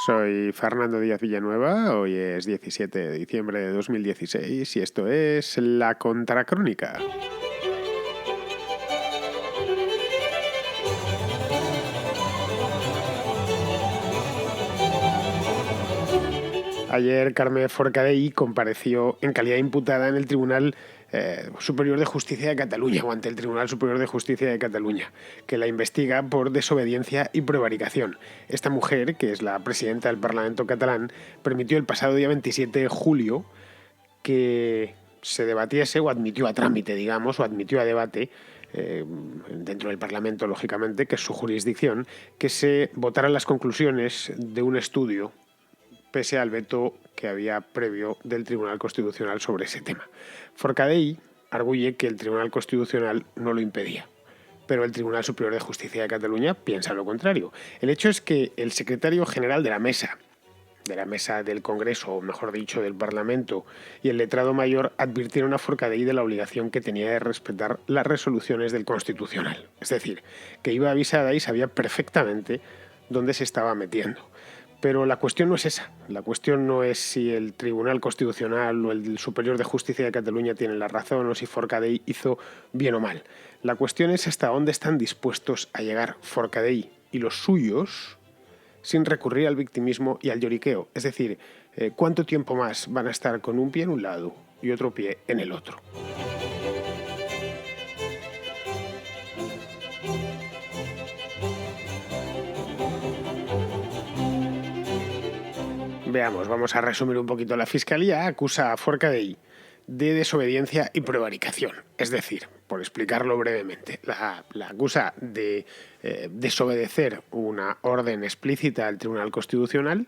Soy Fernando Díaz Villanueva, hoy es 17 de diciembre de 2016 y esto es La Contracrónica. Ayer Carme Forcadell compareció en calidad de imputada en el Tribunal Superior de Justicia de Cataluña, o ante el Tribunal Superior de Justicia de Cataluña, que la investiga por desobediencia y prevaricación. Esta mujer, que es la presidenta del Parlamento catalán, permitió el pasado día 27 de julio que se debatiese, o admitió a trámite, digamos, o admitió a debate, dentro del Parlamento, lógicamente, que es su jurisdicción, que se votaran las conclusiones de un estudio pese al veto que había previo del Tribunal Constitucional sobre ese tema. Forcadell arguye que el Tribunal Constitucional no lo impedía, pero el Tribunal Superior de Justicia de Cataluña piensa lo contrario. El hecho es que el secretario general de la mesa del Congreso, o mejor dicho, del Parlamento, y el letrado mayor advirtieron a Forcadell de la obligación que tenía de respetar las resoluciones del Constitucional. Es decir, que iba avisada y sabía perfectamente dónde se estaba metiendo. Pero la cuestión no es esa. La cuestión no es si el Tribunal Constitucional o el Superior de Justicia de Cataluña tienen la razón o si Forcadell hizo bien o mal. La cuestión es hasta dónde están dispuestos a llegar Forcadell y los suyos sin recurrir al victimismo y al lloriqueo. Es decir, cuánto tiempo más van a estar con un pie en un lado y otro pie en el otro. Veamos, vamos a resumir un poquito. La Fiscalía acusa a Forcadell de desobediencia y prevaricación. Es decir, por explicarlo brevemente, la acusa de desobedecer una orden explícita del Tribunal Constitucional,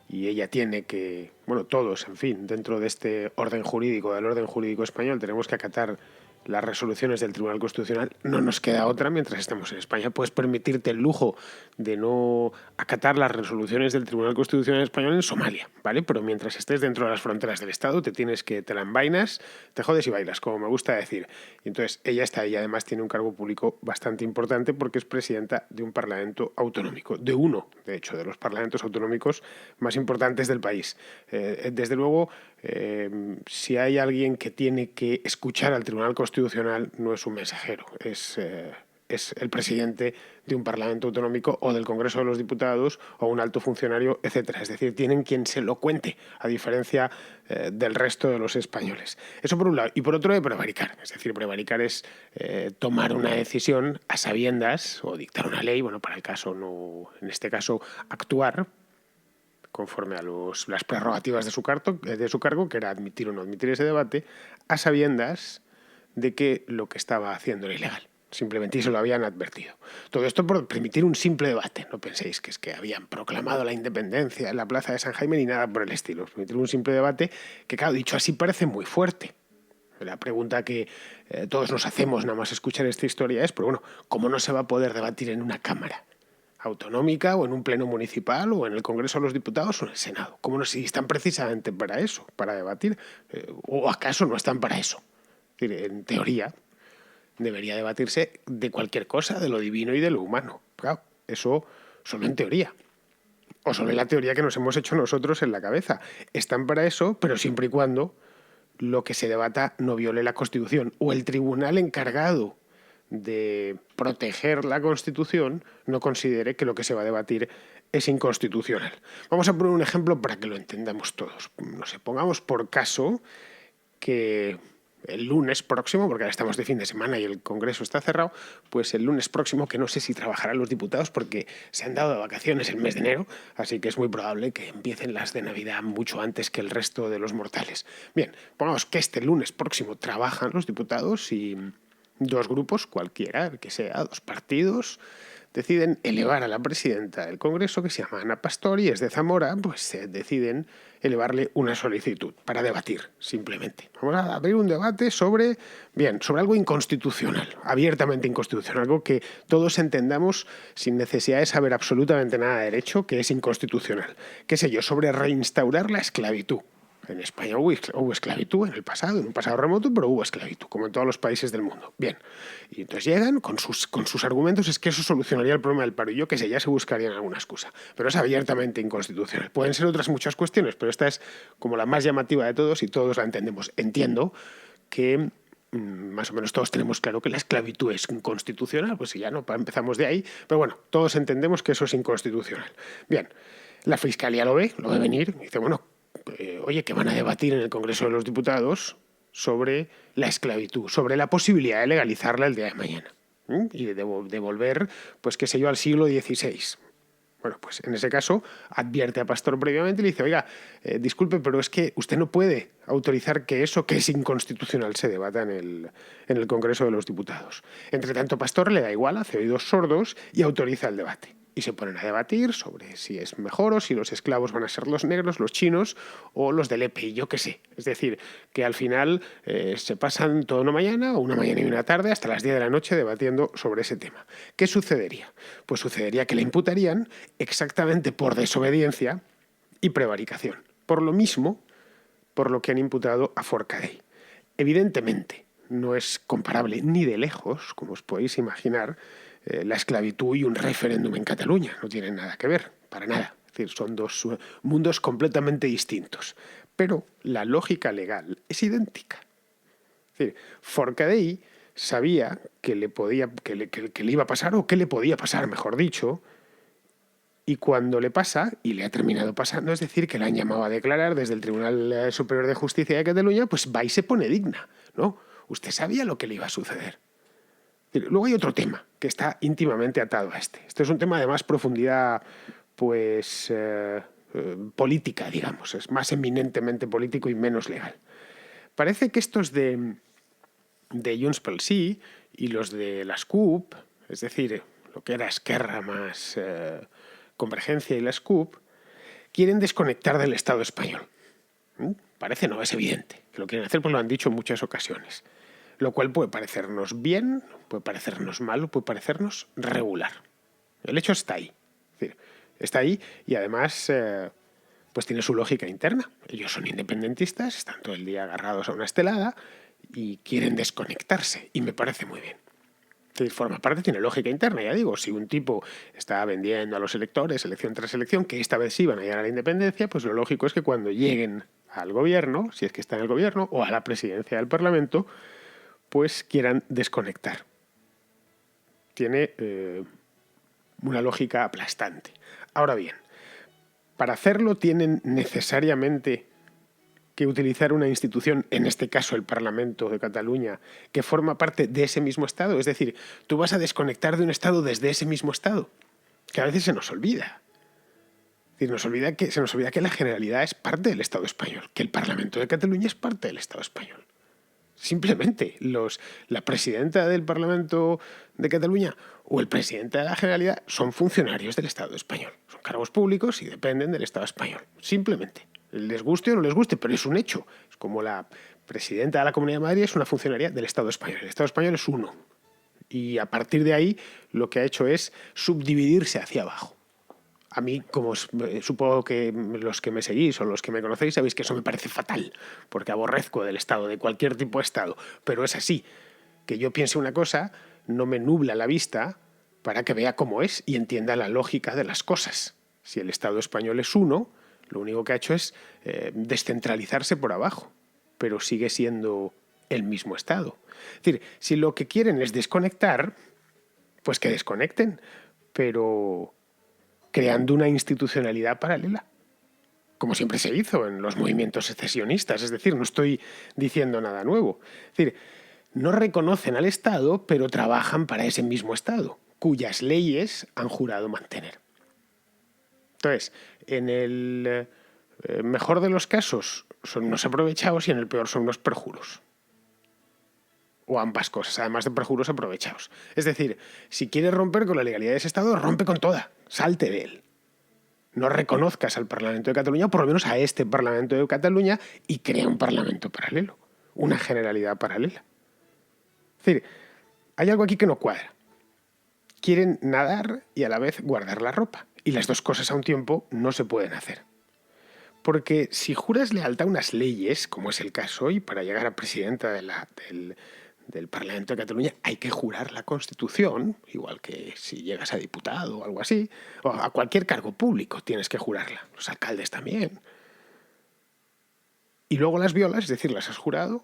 y ella tiene que, todos, en fin, dentro de este orden jurídico, del orden jurídico español, tenemos que acatar las resoluciones del Tribunal Constitucional. No nos queda otra mientras estemos en España. Puedes permitirte el lujo de no acatar las resoluciones del Tribunal Constitucional español en Somalia, ¿vale? Pero mientras estés dentro de las fronteras del Estado te la envainas, te jodes y bailas, como me gusta decir. Y entonces ella está ahí y además tiene un cargo público bastante importante porque es presidenta de un parlamento autonómico, de uno, de hecho, de los parlamentos autonómicos más importantes del país. Desde luego, si hay alguien que tiene que escuchar al Tribunal Constitucional, no es un mensajero, es el presidente de un parlamento autonómico o del Congreso de los Diputados o un alto funcionario, etcétera. Es decir, tienen quien se lo cuente, a diferencia del resto de los españoles. Eso por un lado. Y por otro, de prevaricar. Es decir, prevaricar es tomar una decisión a sabiendas o dictar una ley, para el caso, no, en este caso, actuar conforme a las prerrogativas de su cargo, que era admitir o no admitir ese debate, a sabiendas de que lo que estaba haciendo era ilegal. Simplemente, y se lo habían advertido. Todo esto por permitir un simple debate. No penséis que es que habían proclamado la independencia en la plaza de San Jaime ni nada por el estilo. Permitir un simple debate que, claro, dicho así, parece muy fuerte. La pregunta que todos nos hacemos nada más escuchar esta historia es, pero ¿cómo no se va a poder debatir en una Cámara autonómica o en un pleno municipal o en el Congreso de los Diputados o en el Senado? ¿Cómo no? Si están precisamente para eso, para debatir, ¿o acaso no están para eso? Es decir, en teoría debería debatirse de cualquier cosa, de lo divino y de lo humano. Claro, eso solo en teoría. O solo en la teoría que nos hemos hecho nosotros en la cabeza. Están para eso, pero siempre y cuando lo que se debata no viole la Constitución o el tribunal encargado de proteger la Constitución no considere que lo que se va a debatir es inconstitucional. Vamos a poner un ejemplo para que lo entendamos todos. Pongamos por caso que el lunes próximo, porque ahora estamos de fin de semana y el Congreso está cerrado, pues el lunes próximo, que no sé si trabajarán los diputados porque se han dado de vacaciones el mes de enero, así que es muy probable que empiecen las de Navidad mucho antes que el resto de los mortales. Bien, pongamos que este lunes próximo trabajan los diputados y dos grupos, cualquiera, que sea, dos partidos, deciden elevar a la presidenta del Congreso, que se llama Ana Pastor y es de Zamora, pues deciden elevarle una solicitud para debatir, simplemente. Vamos a abrir un debate sobre algo inconstitucional, abiertamente inconstitucional, algo que todos entendamos sin necesidad de saber absolutamente nada de derecho, que es inconstitucional. ¿Qué sé yo? Sobre reinstaurar la esclavitud. En España hubo esclavitud en el pasado, en un pasado remoto, pero hubo esclavitud, como en todos los países del mundo. Bien, y entonces llegan con sus argumentos, es que eso solucionaría el problema del paro. Y yo qué sé, ya se buscarían alguna excusa. Pero es abiertamente inconstitucional. Pueden ser otras muchas cuestiones, pero esta es como la más llamativa de todos y todos la entendemos. Entiendo que más o menos todos tenemos claro que la esclavitud es inconstitucional, pues si ya no empezamos de ahí, pero bueno, todos entendemos que eso es inconstitucional. Bien, la Fiscalía lo ve venir, y dice, bueno, oye, que van a debatir en el Congreso de los Diputados sobre la esclavitud, sobre la posibilidad de legalizarla el día de mañana y de volver, pues qué sé yo, al siglo XVI. Bueno, pues en ese caso advierte a Pastor previamente y le dice, oiga, disculpe, pero es que usted no puede autorizar que eso que es inconstitucional se debata en el Congreso de los Diputados. Entre tanto, Pastor le da igual, hace oídos sordos y autoriza el debate. Y se ponen a debatir sobre si es mejor o si los esclavos van a ser los negros, los chinos o los del EPI, yo qué sé. Es decir, que al final se pasan toda una mañana y una tarde hasta las 10 de la noche debatiendo sobre ese tema. ¿Qué sucedería? Pues sucedería que le imputarían exactamente por desobediencia y prevaricación. Por lo mismo, por lo que han imputado a Forcadell. Evidentemente, no es comparable ni de lejos, como os podéis imaginar, la esclavitud y un referéndum en Cataluña. No tienen nada que ver, para nada. Es decir, son dos mundos completamente distintos. Pero la lógica legal es idéntica. Es decir, Forcadell sabía que le iba a pasar, o que le podía pasar, mejor dicho, y cuando le pasa, y le ha terminado pasando, es decir, que le han llamado a declarar desde el Tribunal Superior de Justicia de Cataluña, pues va y se pone digna, ¿no? Usted sabía lo que le iba a suceder. Luego hay otro tema que está íntimamente atado a este. Este es un tema de más profundidad, pues, política, digamos. Es más eminentemente político y menos legal. Parece que estos de Junts pel Sí y los de las CUP, es decir, lo que era Esquerra más Convergencia y las CUP, quieren desconectar del Estado español. Parece, no, es evidente que lo quieren hacer, pues lo han dicho en muchas ocasiones. Lo cual puede parecernos bien, puede parecernos mal, puede parecernos regular. El hecho está ahí. Es decir, está ahí y además pues tiene su lógica interna. Ellos son independentistas, están todo el día agarrados a una estelada y quieren desconectarse. Y me parece muy bien. De forma parte tiene lógica interna, ya digo, si un tipo está vendiendo a los electores elección tras elección que esta vez sí van a llegar a la independencia, pues lo lógico es que cuando lleguen al gobierno, si es que está en el gobierno, o a la presidencia del Parlamento, pues quieran desconectar. Tiene una lógica aplastante. Ahora bien, para hacerlo tienen necesariamente que utilizar una institución, en este caso el Parlamento de Cataluña, que forma parte de ese mismo Estado. Es decir, tú vas a desconectar de un Estado desde ese mismo Estado, que a veces se nos olvida. Es decir, se nos olvida que la Generalidad es parte del Estado español, que el Parlamento de Cataluña es parte del Estado español. Simplemente la presidenta del Parlamento de Cataluña o el presidente de la Generalidad son funcionarios del Estado español. Son cargos públicos y dependen del Estado español. Simplemente. Les guste o no les guste, pero es un hecho. Es como la presidenta de la Comunidad de Madrid es una funcionaria del Estado español. El Estado español es uno. Y a partir de ahí lo que ha hecho es subdividirse hacia abajo. A mí, como supongo que los que me seguís o los que me conocéis sabéis que eso me parece fatal, porque aborrezco del Estado, de cualquier tipo de Estado. Pero es así. Que yo piense una cosa no me nubla la vista para que vea cómo es y entienda la lógica de las cosas. Si el Estado español es uno, lo único que ha hecho es descentralizarse por abajo, pero sigue siendo el mismo Estado. Es decir, si lo que quieren es desconectar, pues que desconecten, pero creando una institucionalidad paralela, como siempre se hizo en los movimientos secesionistas. Es decir, no estoy diciendo nada nuevo. Es decir, no reconocen al Estado, pero trabajan para ese mismo Estado, cuyas leyes han jurado mantener. Entonces, en el mejor de los casos son unos aprovechados y en el peor son unos perjuros. O ambas cosas, además de perjuros aprovechados. Es decir, si quieres romper con la legalidad de ese Estado, rompe con toda, salte de él. No reconozcas al Parlamento de Cataluña, por lo menos a este Parlamento de Cataluña, y crea un Parlamento paralelo, una Generalidad paralela. Es decir, hay algo aquí que no cuadra. Quieren nadar y a la vez guardar la ropa. Y las dos cosas a un tiempo no se pueden hacer. Porque si juras lealtad a unas leyes, como es el caso hoy, para llegar a presidenta del Parlamento de Cataluña hay que jurar la Constitución, igual que si llegas a diputado o algo así, o a cualquier cargo público tienes que jurarla, los alcaldes también. Y luego las violas, es decir, las has jurado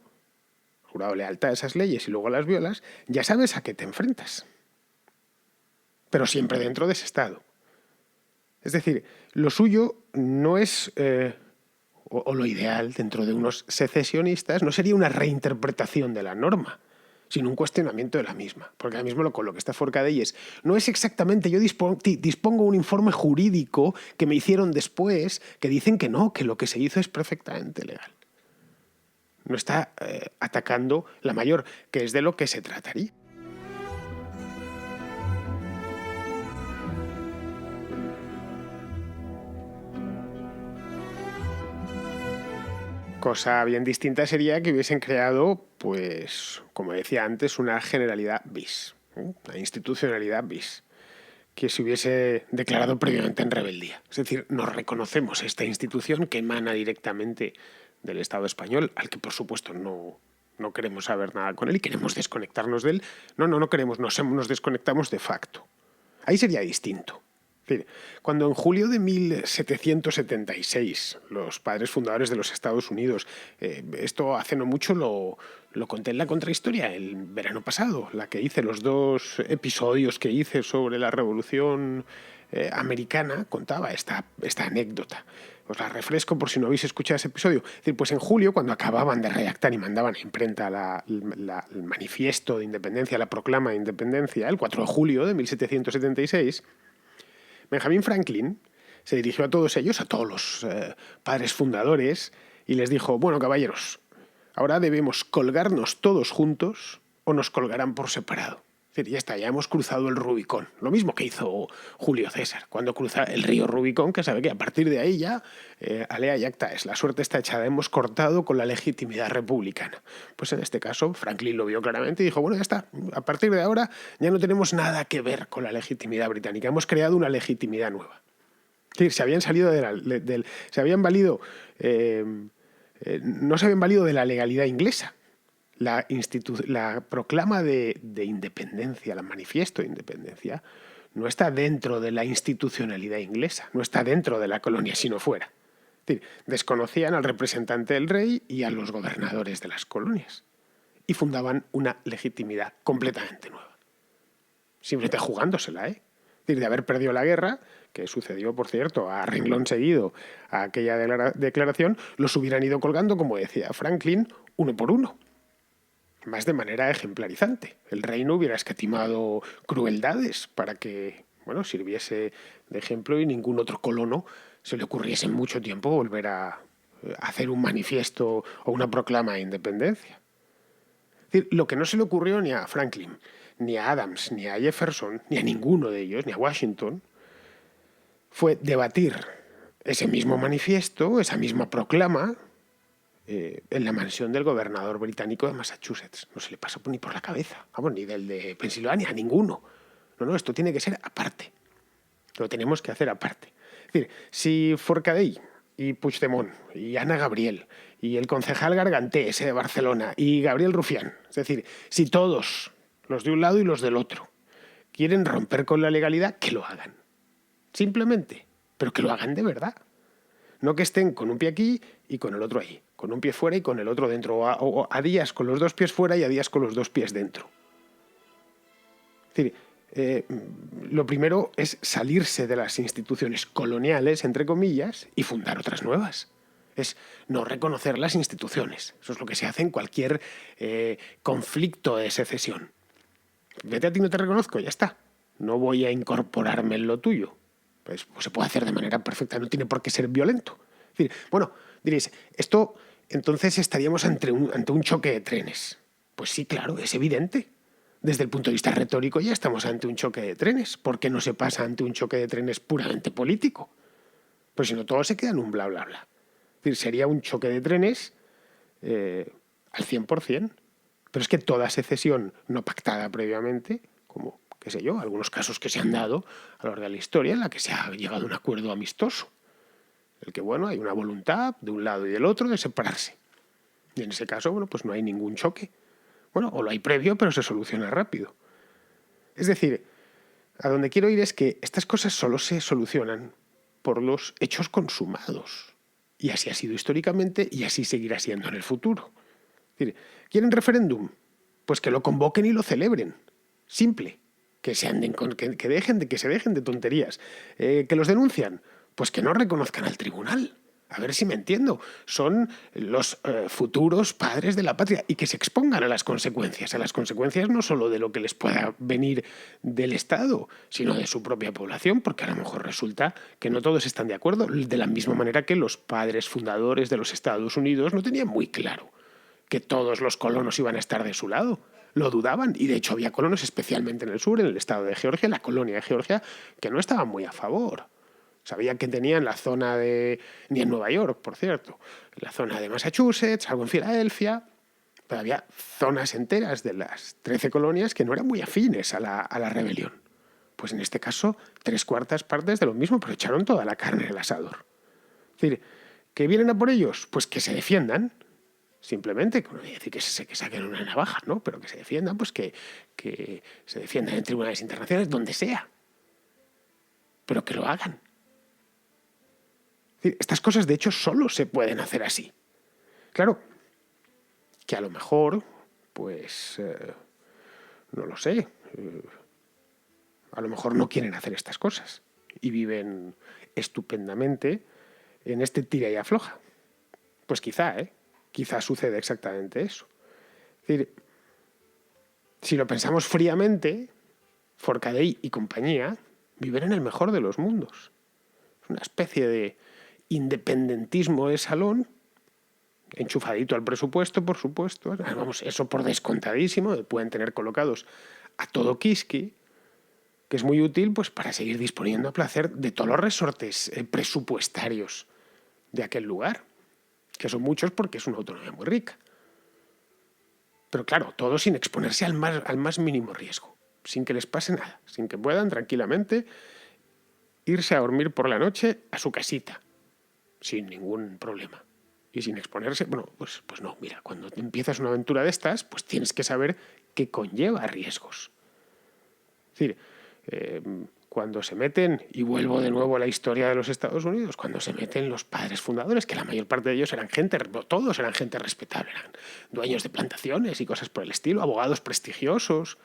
lealtad a esas leyes y luego las violas, ya sabes a qué te enfrentas. Pero siempre dentro de ese Estado. Es decir, lo suyo no es, o lo ideal dentro de unos secesionistas, no sería una reinterpretación de la norma, sino un cuestionamiento de la misma. Porque ahora mismo con lo que está Forcadell no es exactamente, yo dispongo un informe jurídico que me hicieron después, que dicen que no, que lo que se hizo es perfectamente legal. No está atacando la mayor, que es de lo que se trataría. Cosa bien distinta sería que hubiesen creado, pues, como decía antes, una generalidad bis, una institucionalidad bis, que se hubiese declarado previamente en rebeldía. Es decir, nos reconocemos esta institución que emana directamente del Estado español, al que por supuesto no queremos saber nada con él y queremos desconectarnos de él. No queremos, nos desconectamos de facto. Ahí sería distinto. Cuando en julio de 1776 los padres fundadores de los Estados Unidos, esto hace no mucho lo conté en la contrahistoria el verano pasado, la que hice, los 2 episodios que hice sobre la Revolución Americana, contaba esta anécdota. Os la refresco por si no habéis escuchado ese episodio. Es decir, pues en julio, cuando acababan de redactar y mandaban a imprenta el manifiesto de independencia, la proclama de independencia, el 4 de julio de 1776, Benjamin Franklin se dirigió a todos ellos, a todos los padres fundadores, y les dijo, bueno, caballeros, ahora debemos colgarnos todos juntos o nos colgarán por separado. Es decir, ya está, ya hemos cruzado el Rubicón. Lo mismo que hizo Julio César cuando cruza el río Rubicón, que sabe que a partir de ahí ya, alea yacta es, la suerte está echada, hemos cortado con la legitimidad republicana. Pues en este caso, Franklin lo vio claramente y dijo, bueno, ya está, a partir de ahora ya no tenemos nada que ver con la legitimidad británica, hemos creado una legitimidad nueva. Es decir, se habían salido se habían valido, no se habían valido de la legalidad inglesa. La proclama de independencia, el manifiesto de independencia, no está dentro de la institucionalidad inglesa, no está dentro de la colonia, sino fuera. Es decir, desconocían al representante del rey y a los gobernadores de las colonias y fundaban una legitimidad completamente nueva. Simplemente jugándosela, ¿eh? Es decir, de haber perdido la guerra, que sucedió, por cierto, a renglón seguido a aquella declaración, los hubieran ido colgando, como decía Franklin, uno por uno. Más de manera ejemplarizante. El rey no hubiera escatimado crueldades para que, bueno, sirviese de ejemplo y ningún otro colono se le ocurriese en mucho tiempo volver a hacer un manifiesto o una proclama de independencia. Es decir, lo que no se le ocurrió ni a Franklin, ni a Adams, ni a Jefferson, ni a ninguno de ellos, ni a Washington, fue debatir ese mismo manifiesto, esa misma proclama, en la mansión del gobernador británico de Massachusetts. No se le pasó ni por la cabeza, vamos, ni del de Pensilvania, a ninguno. No, esto tiene que ser aparte. Lo tenemos que hacer aparte. Es decir, si Forcadell y Puigdemont y Ana Gabriel y el concejal Garganté, ese de Barcelona, y Gabriel Rufián, es decir, si todos, los de un lado y los del otro, quieren romper con la legalidad, que lo hagan. Simplemente, pero que lo hagan de verdad. No que estén con un pie aquí y con el otro ahí, con un pie fuera y con el otro dentro, o a días con los 2 pies fuera y a días con los 2 pies dentro. Es decir, lo primero es salirse de las instituciones coloniales, entre comillas, y fundar otras nuevas. Es no reconocer las instituciones. Eso es lo que se hace en cualquier conflicto de secesión. Vete a ti, no te reconozco, ya está. No voy a incorporarme en lo tuyo. Pues se puede hacer de manera perfecta, no tiene por qué ser violento. Es decir, bueno, diréis, esto entonces estaríamos ante un choque de trenes. Pues sí, claro, es evidente. Desde el punto de vista retórico ya estamos ante un choque de trenes. ¿Por qué no se pasa ante un choque de trenes puramente político? Pues si no, todo se queda en un bla, bla, bla. Es decir, sería un choque de trenes al 100%. Pero es que toda secesión no pactada previamente, como, qué sé yo, algunos casos que se han dado a lo largo de la historia en la que se ha llegado a un acuerdo amistoso. El que, bueno, hay una voluntad de un lado y del otro de separarse. Y en ese caso, bueno, pues no hay ningún choque. Bueno, o lo hay previo, pero se soluciona rápido. Es decir, a donde quiero ir es que estas cosas solo se solucionan por los hechos consumados. Y así ha sido históricamente y así seguirá siendo en el futuro. Es decir, ¿quieren referéndum? Pues que lo convoquen y lo celebren. Simple. Que se dejen de tonterías. ¿Que los denuncian? Pues que no reconozcan al tribunal. A ver si me entiendo. Son los futuros padres de la patria y que se expongan a las consecuencias no solo de lo que les pueda venir del Estado, sino de su propia población, porque a lo mejor resulta que no todos están de acuerdo, de la misma manera que los padres fundadores de los Estados Unidos no tenían muy claro que todos los colonos iban a estar de su lado. Lo dudaban y de hecho había colonos, especialmente en el sur, en el estado de Georgia, la colonia de Georgia, que no estaban muy a favor. Sabían que tenían la zona de... ni en Nueva York, por cierto, la zona de Massachusetts, algo en Filadelfia, pero había zonas enteras de las 13 colonias que no eran muy afines a la rebelión. Pues en este caso, 3/4 partes de lo mismo, pero echaron toda la carne en el asador. Es decir, ¿que vienen a por ellos? Pues que se defiendan. Simplemente, no voy a decir que saquen una navaja, ¿no? Pero que se defiendan, pues que se defiendan en tribunales internacionales, donde sea. Pero que lo hagan. Es decir, estas cosas, de hecho, solo se pueden hacer así. Claro, que a lo mejor, pues, no lo sé, a lo mejor no quieren hacer estas cosas y viven estupendamente en este tira y afloja. Pues quizá sucede exactamente eso. Es decir, si lo pensamos fríamente, Forcadell y compañía viven en el mejor de los mundos. Es una especie de independentismo de salón, enchufadito al presupuesto, por supuesto. Vamos, eso por descontadísimo. Pueden tener colocados a todo Kiski, que es muy útil pues, para seguir disponiendo a placer de todos los resortes presupuestarios de aquel lugar, que son muchos porque es una autonomía muy rica. Pero claro, todo sin exponerse al más mínimo riesgo, sin que les pase nada, sin que puedan tranquilamente irse a dormir por la noche a su casita, sin ningún problema. Y sin exponerse, bueno, pues no, mira, cuando empiezas una aventura de estas, pues tienes que saber que conlleva riesgos. Es decir, cuando se meten, y vuelvo de nuevo a la historia de los Estados Unidos, cuando se meten los padres fundadores, que la mayor parte de ellos todos eran gente respetable, eran dueños de plantaciones y cosas por el estilo, abogados prestigiosos,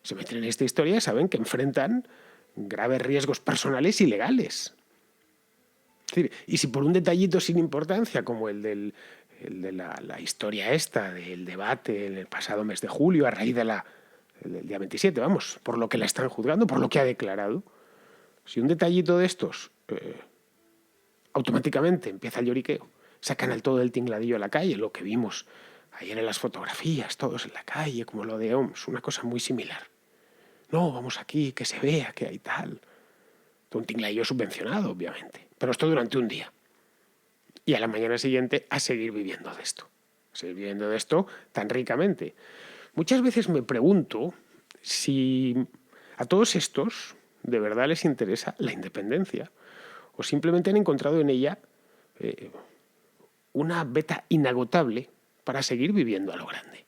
se meten en esta historia y saben que enfrentan graves riesgos personales y legales. Es decir, y si por un detallito sin importancia, como el de la historia esta, del debate en el pasado mes de julio, a raíz del día 27, vamos, por lo que la están juzgando, por lo que ha declarado, si un detallito de estos automáticamente empieza el lloriqueo, sacan al todo el tingladillo a la calle, lo que vimos ayer en las fotografías, todos en la calle, como lo de OMS, una cosa muy similar. No, vamos aquí, que se vea que hay tal. Un tingladillo subvencionado, obviamente, pero esto durante un día. Y a la mañana siguiente a seguir viviendo de esto. A seguir viviendo de esto tan ricamente. Muchas veces me pregunto si a todos estos de verdad les interesa la independencia o simplemente han encontrado en ella una beta inagotable para seguir viviendo a lo grande.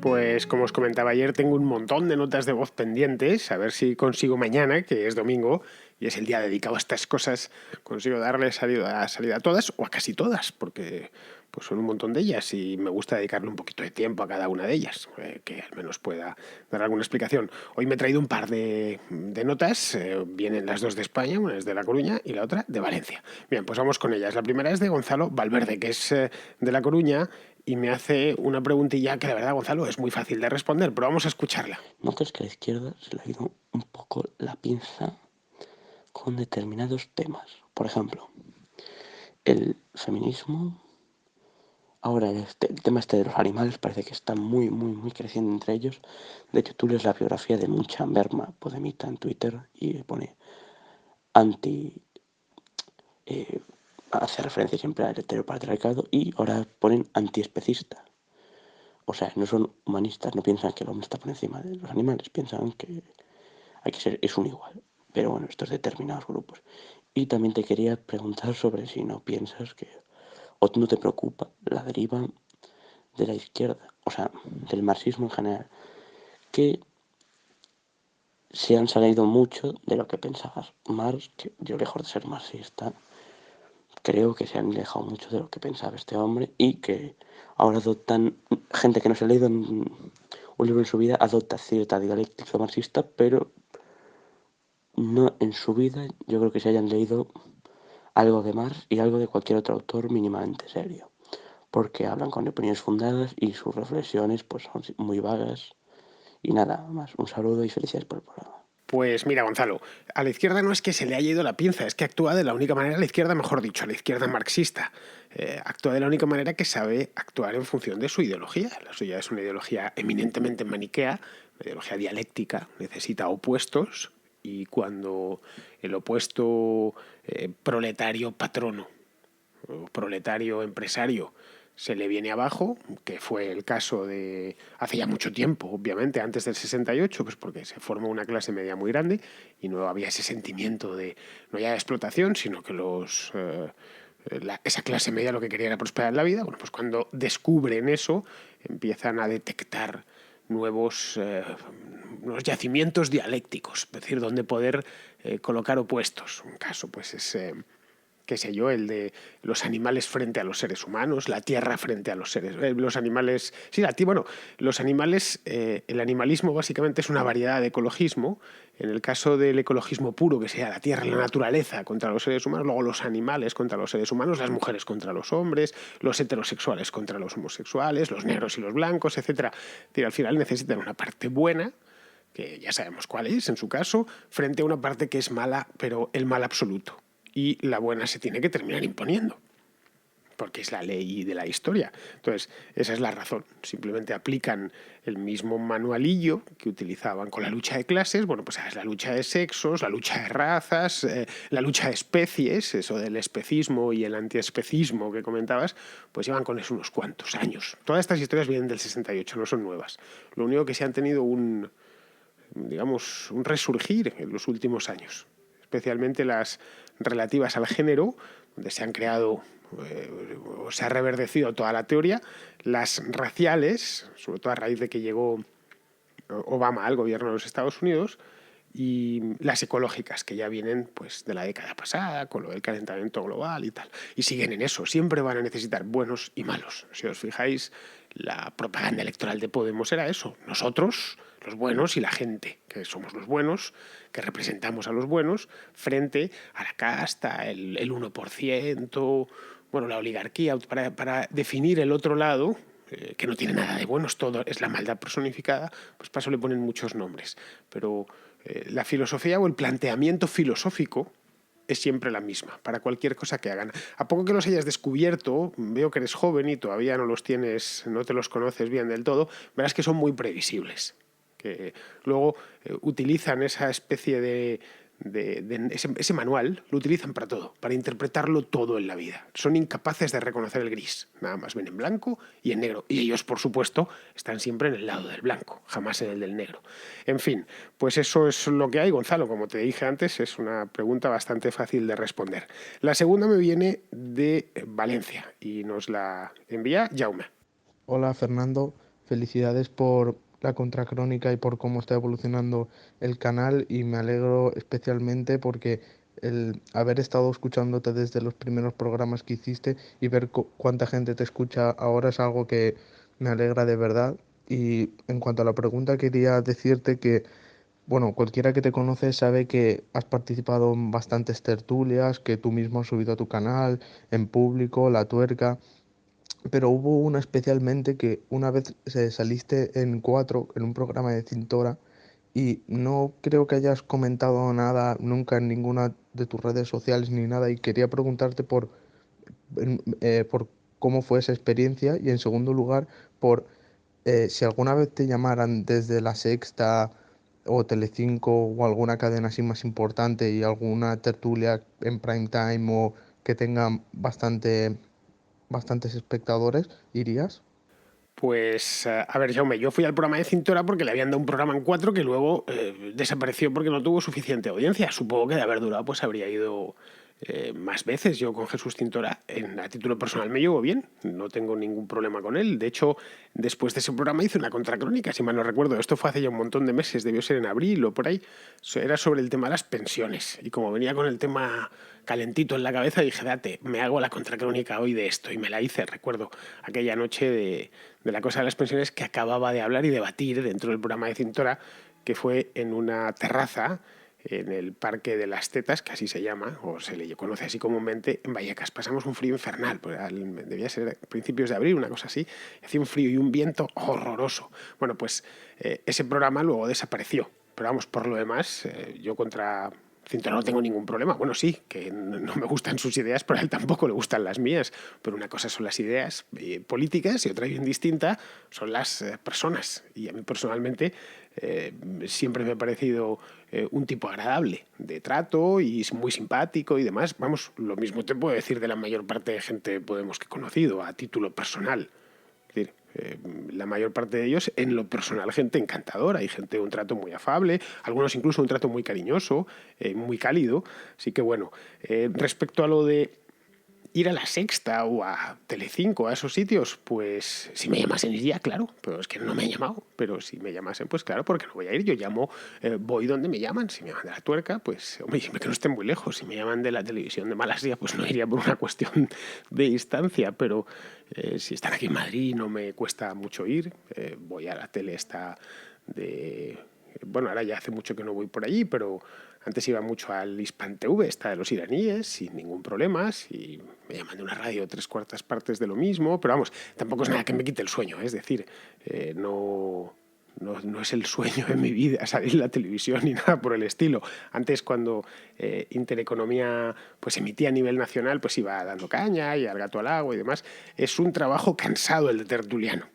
Pues como os comentaba ayer, tengo un montón de notas de voz pendientes, a ver si consigo mañana, que es domingo, y es el día dedicado a estas cosas, consigo darle salida a todas, o a casi todas, porque pues son un montón de ellas y me gusta dedicarle un poquito de tiempo a cada una de ellas, que al menos pueda dar alguna explicación. Hoy me he traído un par de notas, vienen las dos de España, una es de La Coruña y la otra de Valencia. Bien, pues vamos con ellas. La primera es de Gonzalo Valverde, que es de La Coruña, y me hace una preguntilla que la verdad, Gonzalo, es muy fácil de responder, pero vamos a escucharla. ¿No crees que a la izquierda se le ha ido un poco la pinza con determinados temas? Por ejemplo, el feminismo, ahora el tema este de los animales parece que está muy, muy, muy creciendo entre ellos. De hecho, tú lees la biografía de Muncha Berma Podemita en Twitter y pone anti hace referencia siempre al heteropatriarcado y ahora ponen antiespecista. O sea, no son humanistas, no piensan que el hombre está por encima de los animales, piensan que hay que ser, es un igual. Pero bueno, estos determinados grupos. Y también te quería preguntar sobre si no piensas que, o no te preocupa la deriva de la izquierda, o sea, del marxismo en general, que se han salido mucho de lo que pensaba Marx, que yo lejos de ser marxista, creo que se han alejado mucho de lo que pensaba este hombre y que ahora adoptan, gente que no se ha leído un libro en su vida, adopta cierta dialéctica marxista, pero no en su vida yo creo que se hayan leído algo de Marx y algo de cualquier otro autor mínimamente serio, porque hablan con opiniones fundadas y sus reflexiones pues son muy vagas y nada más. Un saludo y felicidades por el programa. Pues mira, Gonzalo, a la izquierda no es que se le haya ido la pinza, es que actúa de la única manera, a la izquierda, mejor dicho, a la izquierda marxista. Actúa de la única manera que sabe actuar en función de su ideología. La suya es una ideología eminentemente maniquea, una ideología dialéctica, necesita opuestos y cuando el opuesto proletario patrono o proletario empresario se le viene abajo, que fue el caso de hace ya mucho tiempo, obviamente, antes del 68, pues porque se formó una clase media muy grande y no había ese sentimiento de, no ya de explotación, sino que esa clase media lo que quería era prosperar en la vida. Bueno, pues cuando descubren eso, empiezan a detectar nuevos yacimientos dialécticos, es decir, donde poder colocar opuestos. Un caso, pues es qué sé yo, el de los animales frente a los seres humanos, la tierra frente a los seres, los animales, sí, bueno, los animales, el animalismo básicamente es una variedad de ecologismo. En el caso del ecologismo puro, que sea la tierra, la naturaleza contra los seres humanos, luego los animales contra los seres humanos, las mujeres contra los hombres, los heterosexuales contra los homosexuales, los negros y los blancos, etcétera. Es decir, al final necesitan una parte buena, que ya sabemos cuál es en su caso, frente a una parte que es mala, pero el mal absoluto. Y la buena se tiene que terminar imponiendo, porque es la ley de la historia. Entonces, esa es la razón. Simplemente aplican el mismo manualillo que utilizaban con la lucha de clases. Bueno, pues es la lucha de sexos, la lucha de razas, la lucha de especies, eso del especismo y el antiespecismo que comentabas, pues llevan con eso unos cuantos años. Todas estas historias vienen del 68, no son nuevas. Lo único que se han tenido digamos, un resurgir en los últimos años, especialmente las relativas al género, donde se han creado o se ha reverdecido toda la teoría, las raciales, sobre todo a raíz de que llegó Obama al gobierno de los Estados Unidos, y las ecológicas, que ya vienen pues de la década pasada, con lo del calentamiento global y tal. Y siguen en eso, siempre van a necesitar buenos y malos. Si os fijáis, la propaganda electoral de Podemos era eso, nosotros, los buenos, y la gente, que somos los buenos, que representamos a los buenos, frente a la casta, el 1%, bueno, la oligarquía, para definir el otro lado, que no tiene nada de buenos, todo es la maldad personificada, pues para eso le ponen muchos nombres. Pero la filosofía o el planteamiento filosófico es siempre la misma, para cualquier cosa que hagan. A poco que los hayas descubierto, veo que eres joven y todavía no los tienes, no te los conoces bien del todo, verás que son muy previsibles. Que luego utilizan esa especie de ese manual, lo utilizan para todo, para interpretarlo todo en la vida. Son incapaces de reconocer el gris, nada más ven en blanco y en negro. Y ellos, por supuesto, están siempre en el lado del blanco, jamás en el del negro. En fin, pues eso es lo que hay, Gonzalo. Como te dije antes, es una pregunta bastante fácil de responder. La segunda me viene de Valencia y nos la envía Jaume. Hola Fernando, felicidades por la contracrónica y por cómo está evolucionando el canal y me alegro especialmente porque el haber estado escuchándote desde los primeros programas que hiciste y ver cuánta gente te escucha ahora es algo que me alegra de verdad. Y en cuanto a la pregunta, quería decirte que, bueno, cualquiera que te conoce sabe que has participado en bastantes tertulias, que tú mismo has subido a tu canal, en público, La Tuerca, pero hubo una especialmente que una vez saliste en Cuatro, en un programa de Cintora, y no creo que hayas comentado nada nunca en ninguna de tus redes sociales ni nada, y quería preguntarte por cómo fue esa experiencia y en segundo lugar por si alguna vez te llamaran desde La Sexta o Telecinco o alguna cadena así más importante y alguna tertulia en prime time o que tengan bastantes espectadores, ¿irías? Pues, a ver, Jaume, yo fui al programa de Cintora porque le habían dado un programa en 4 que luego desapareció porque no tuvo suficiente audiencia. Supongo que de haber durado, pues habría ido más veces. Yo con Jesús Cintora, a título personal, me llevo bien. No tengo ningún problema con él. De hecho, después de ese programa hice una contracrónica, si mal no recuerdo. Esto fue hace ya un montón de meses, debió ser en abril o por ahí. Era sobre el tema de las pensiones. Y como venía con el tema calentito en la cabeza, dije, date, me hago la contracrónica hoy de esto. Y me la hice, recuerdo, aquella noche de la cosa de las pensiones que acababa de hablar y debatir dentro del programa de Cintora, que fue en una terraza en el Parque de las Tetas, que así se llama, o se le conoce así comúnmente, en Vallecas. Pasamos un frío infernal, pues debía ser principios de abril, una cosa así. Hacía un frío y un viento horroroso. Bueno, pues ese programa luego desapareció. Pero vamos, por lo demás, yo contra Cintora no tengo ningún problema. Bueno, sí, que no me gustan sus ideas, pero a él tampoco le gustan las mías. Pero una cosa son las ideas políticas y otra bien distinta son las personas. Y a mí personalmente siempre me ha parecido un tipo agradable de trato y muy simpático y demás. Vamos, lo mismo te puedo decir de la mayor parte de gente de Podemos que he conocido a título personal. Es decir, la mayor parte de ellos, en lo personal, gente encantadora. Hay gente de un trato muy afable, algunos incluso un trato muy cariñoso, muy cálido. Así que bueno, respecto a lo de ir a La Sexta o a Telecinco, a esos sitios, pues si me llamasen iría, claro, pero es que no me han llamado. Pero si me llamasen, pues claro, porque no voy a ir. Yo llamo, voy donde me llaman. Si me llaman de La Tuerca, pues hombre, que no estén muy lejos. Si me llaman de la televisión de Malasia, pues no iría por una cuestión de distancia, pero si están aquí en Madrid no me cuesta mucho ir. Voy a la tele esta de... Bueno, ahora ya hace mucho que no voy por allí, pero antes iba mucho al Hispan TV, esta de los iraníes, sin ningún problema. Si me llaman de una radio 3/4 partes de lo mismo, pero vamos, tampoco es nada que me quite el sueño. Es decir, no es el sueño de mi vida salir en la televisión ni nada por el estilo. Antes, cuando Intereconomía pues emitía a nivel nacional, pues iba dando caña y al gato al agua y demás. Es un trabajo cansado el de tertuliano.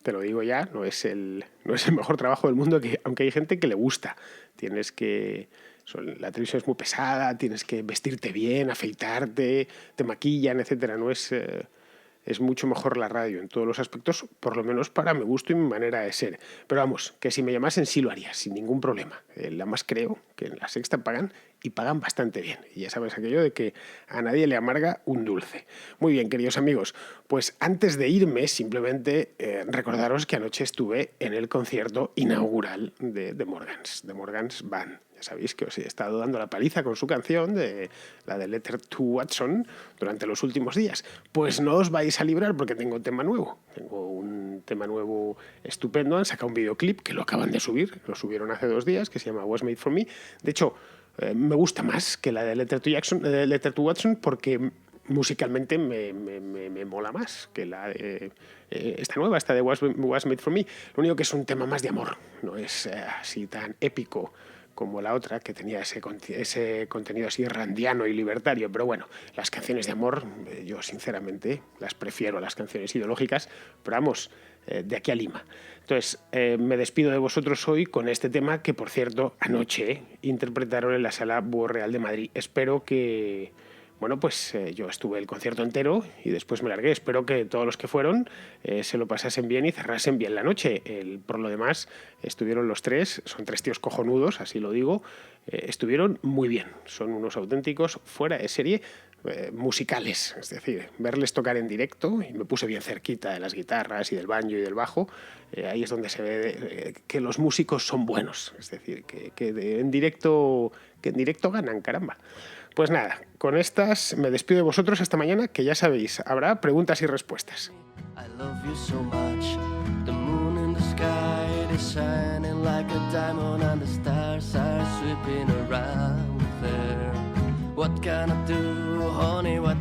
Te lo digo ya, no es el mejor trabajo del mundo, aunque hay gente que le gusta. La televisión es muy pesada, tienes que vestirte bien, afeitarte, te maquillan, etcétera. Es mucho mejor la radio en todos los aspectos, por lo menos para mi gusto y mi manera de ser. Pero vamos, que si me llamasen sí lo haría, sin ningún problema. Además creo que en La Sexta pagan y pagan bastante bien. Y ya sabes aquello de que a nadie le amarga un dulce. Muy bien, queridos amigos, pues antes de irme, simplemente recordaros que anoche estuve en el concierto inaugural de Morgans Band. Ya sabéis que os he estado dando la paliza con su canción, la de Letter to Watson, durante los últimos días. Pues no os vais a librar porque tengo tema nuevo. Tengo un tema nuevo estupendo. Han sacado un videoclip que lo acaban de subir. Lo subieron hace 2 días, que se llama Was Made For Me. De hecho, me gusta más que la de Letter to Watson porque musicalmente me mola más que la de esta nueva, esta de Was Made For Me. Lo único que es un tema más de amor. No es así tan épico como la otra, que tenía ese contenido así randiano y libertario. Pero bueno, las canciones de amor, yo sinceramente las prefiero a las canciones ideológicas, pero vamos, de aquí a Lima. Entonces, me despido de vosotros hoy con este tema que, por cierto, anoche interpretaron en la Sala Búho Real de Madrid. Espero que... Bueno, pues yo estuve el concierto entero y después me largué. Espero que todos los que fueron se lo pasasen bien y cerrasen bien la noche. Por lo demás, estuvieron los tres, son 3 tíos cojonudos, así lo digo, estuvieron muy bien. Son unos auténticos fuera de serie musicales. Es decir, verles tocar en directo, y me puse bien cerquita de las guitarras y del banjo y del bajo, ahí es donde se ve que los músicos son buenos. Es decir, que en directo ganan, caramba. Pues nada, con estas me despido de vosotros hasta mañana, que ya sabéis, habrá preguntas y respuestas. I love you so much. The moon in the sky is shining like a diamond and the stars are sweeping around there. What can I do, honey? What